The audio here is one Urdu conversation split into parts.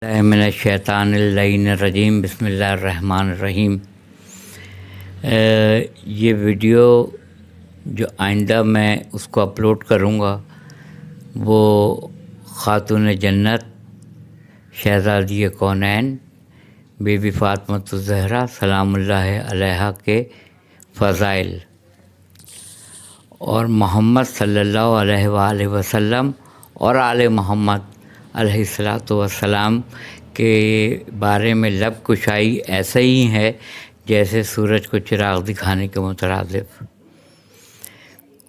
من الشیطان اللعین الرجیم بسم اللہ الرحمن الرحیم۔ یہ ویڈیو جو آئندہ میں اس کو اپلوڈ کروں گا وہ خاتون جنت شہزادی کونین بی بی فاطمۃ الزہرا سلام اللہ علیہا کے فضائل اور محمد صلی اللہ علیہ وآلہ وسلم اور آل محمد علیہ الصلاۃ والسلام کے بارے میں لب کشائی ایسا ہی ہے جیسے سورج کو چراغ دکھانے کے مترادف۔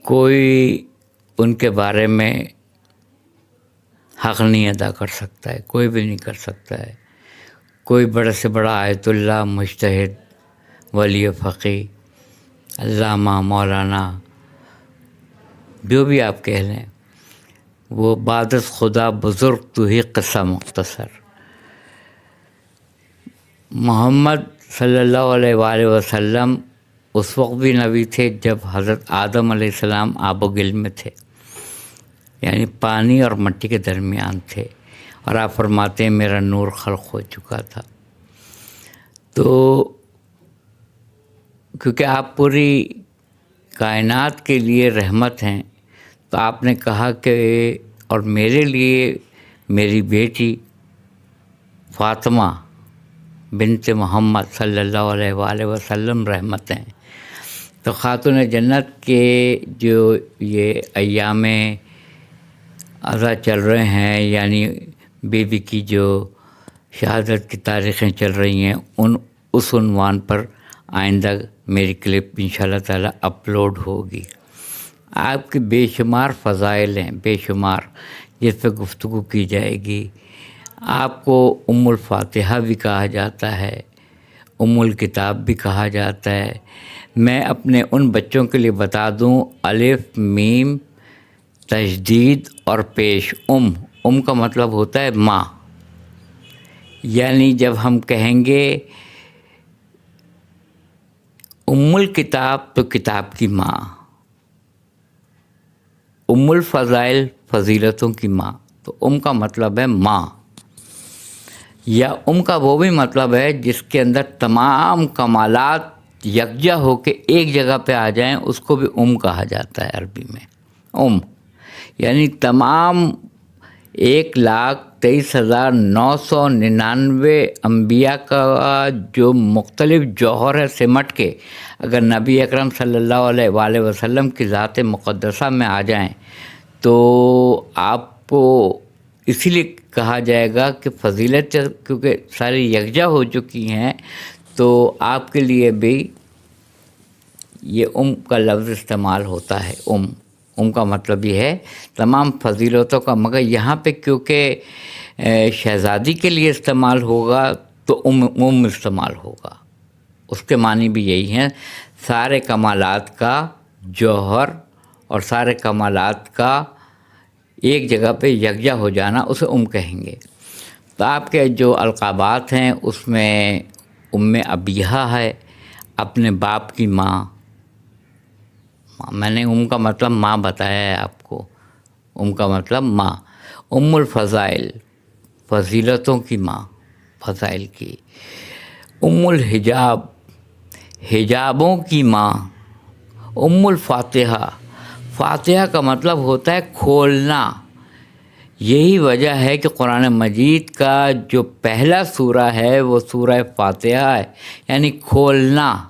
کوئی ان کے بارے میں حق نہیں ادا کر سکتا ہے، کوئی بھی نہیں کر سکتا ہے۔ کوئی بڑے سے بڑا آیت اللہ، مجتہد، ولی فقی، علامہ، مولانا، جو بھی آپ کہہ لیں، وہ بعد از خدا بزرگ تو ہی قصہ مختصر۔ محمد صلی اللہ علیہ وآلہ وسلم اس وقت بھی نبی تھے جب حضرت آدم علیہ السلام آب و گل میں تھے، یعنی پانی اور مٹی کے درمیان تھے، اور آپ فرماتے ہیں میرا نور خلق ہو چکا تھا۔ تو کیونکہ آپ پوری کائنات کے لیے رحمت ہیں، تو آپ نے کہا کہ اور میرے لیے میری بیٹی فاطمہ بنت محمد صلی اللہ علیہ وآلہ وسلم رحمت ہیں۔ تو خاتون جنت کے جو یہ ایام عزا چل رہے ہیں، یعنی بی بی کی جو شہادت کی تاریخیں چل رہی ہیں، اس عنوان پر آئندہ میری کلپ انشاءاللہ تعالی اپلوڈ ہوگی۔ آپ کے بے شمار فضائل ہیں، بے شمار، جس پہ گفتگو کی جائے گی۔ آپ کو ام الفاتحہ بھی کہا جاتا ہے، ام الکتاب بھی کہا جاتا ہے۔ میں اپنے ان بچوں کے لیے بتا دوں، الف میم تشدید اور پیش ام کا مطلب ہوتا ہے ماں، یعنی جب ہم کہیں گے ام الکتاب تو کتاب کی ماں، ام الفضائل فضیلتوں کی ماں، تو کا مطلب ہے ماں، یا کا وہ بھی مطلب ہے جس کے اندر تمام کمالات یکجا ہو کے ایک جگہ پہ آ جائیں، اس کو بھی کہا جاتا ہے عربی میں۔ یعنی تمام 1,23,999 انبیاء کا جو مختلف جوہر ہے سمٹ کے اگر نبی اکرم صلی اللہ علیہ وآلہ وسلم کی ذات مقدسہ میں آ جائیں تو آپ کو اسی لیے کہا جائے گا کہ فضیلت، کیونکہ ساری یکجا ہو چکی ہیں، تو آپ کے لیے بھی یہ کا لفظ استعمال ہوتا ہے۔ کا مطلب یہ ہے تمام فضیلتوں کا، مگر یہاں پہ کیونکہ شہزادی کے لیے استعمال ہوگا تو استعمال ہوگا۔ اس کے معنی بھی یہی ہیں، سارے کمالات کا جوہر اور سارے کمالات کا ایک جگہ پہ یکجا ہو جانا، اسے کہیں گے۔ تو آپ کے جو القابات ہیں اس میں ابیہا ہے، اپنے باپ کی ماں۔ میں نے کا مطلب ماں بتایا ہے آپ کو، کا مطلب ماں۔ ام الفضائل فضیلتوں کی ماں، فضائل کی۔ ام الحجاب حجابوں کی ماں۔ ام الفاتحہ فاتحہ کا مطلب ہوتا ہے کھولنا۔ یہی وجہ ہے کہ قرآن مجید کا جو پہلا سورہ ہے وہ سورہ فاتحہ ہے، یعنی کھولنا،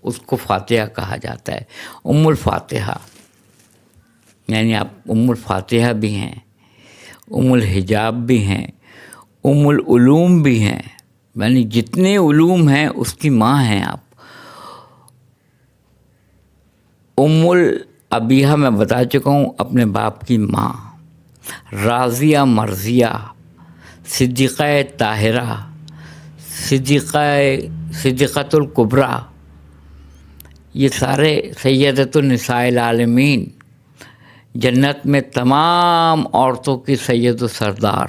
اس کو فاتحہ کہا جاتا ہے۔ ام الفاتحہ یعنی آپ ام الفاتحہ بھی ہیں، ام الحجاب بھی ہیں، ام العلوم بھی ہیں، یعنی جتنے علوم ہیں اس کی ماں ہیں آپ۔ ام الابیہا میں بتا چکا ہوں، اپنے باپ کی ماں۔ راضیہ مرضیہ، صدیقہ طاہرہ، صدیقۃ الکبریٰ، یہ سارے سیدۃ النساء العالمین، جنت میں تمام عورتوں کی سید و سردار،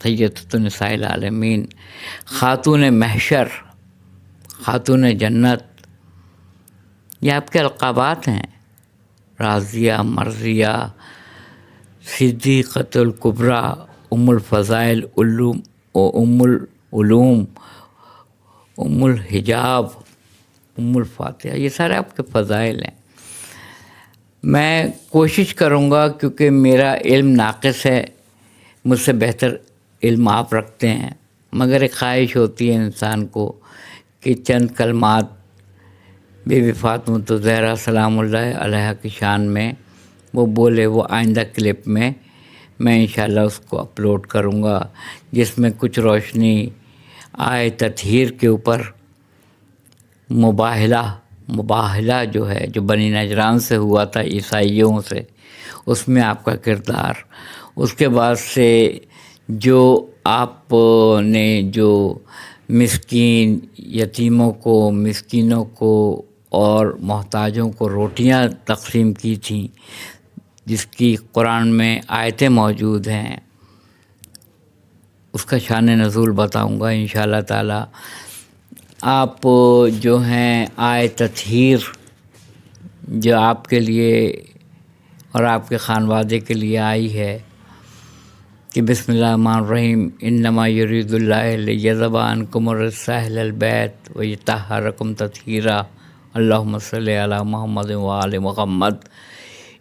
سیدۃ النساء العالمین، خاتون محشر، خاتون جنت، یہ آپ کے القابات ہیں۔ راضیہ، مرضیہ، صدیقۃ الکبریٰ، ام الفضائل علوم و ام العلوم، ام الحجاب، ام الفاتحہ، یہ سارے آپ کے فضائل ہیں۔ میں کوشش کروں گا، کیونکہ میرا علم ناقص ہے، مجھ سے بہتر علم آپ رکھتے ہیں، مگر ایک خواہش ہوتی ہے انسان کو کہ چند کلمات بی بی فاطمۃ الزہرا سلام اللہ علیہا کی شان میں وہ بولے، وہ آئندہ کلپ میں میں انشاءاللہ اس کو اپلوڈ کروں گا، جس میں کچھ روشنی آئے تطہیر کے اوپر، مباہلہ جو ہے، جو بنی نجران سے ہوا تھا عیسائیوں سے، اس میں آپ کا کردار، اس کے بعد سے جو آپ نے جو مسکین یتیموں کو، مسکینوں کو اور محتاجوں کو روٹیاں تقسیم کی تھیں، جس کی قرآن میں آیتیں موجود ہیں، اس کا شان نزول بتاؤں گا انشاءاللہ تعالی۔ آپ جو ہیں آئے تطہیر جو آپ کے لیے اور آپ کے خانوادے کے لیے آئی ہے کہ بسم اللہ الرحمن الرحیم، انما یرید اللہ لیذھب عنکم الرجس اہل البیت ویطہرکم تطہیرا، اللہم صلی علی محمد وآل محمد۔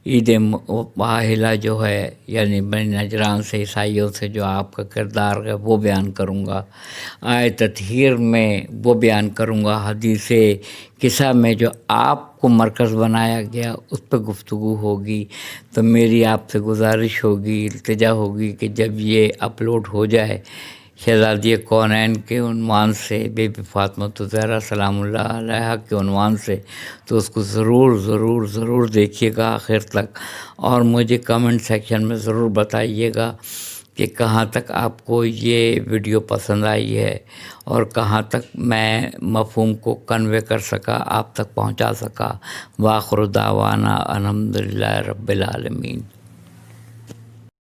عید مباہلہ جو ہے، یعنی بنی نجران سے، عیسائیوں سے جو آپ کا کردار ہے وہ بیان کروں گا، آئے تطہیر میں وہ بیان کروں گا، حدیث قصہ میں جو آپ کو مرکز بنایا گیا اس پہ گفتگو ہوگی۔ تو میری آپ سے گزارش ہوگی، التجا ہوگی کہ جب یہ اپلوڈ ہو جائے شہزادی کونین کے عنوان سے، بی بی فاطمۃ الزہرا سلام اللہ علیہا کے عنوان سے، تو اس کو ضرور ضرور ضرور دیکھیے گا آخر تک، اور مجھے کمنٹ سیکشن میں ضرور بتائیے گا کہ کہاں تک آپ کو یہ ویڈیو پسند آئی ہے اور کہاں تک میں مفہوم کو کنوے کر سکا، آپ تک پہنچا سکا۔ وآخر دعوانا الحمدللہ رب العالمین۔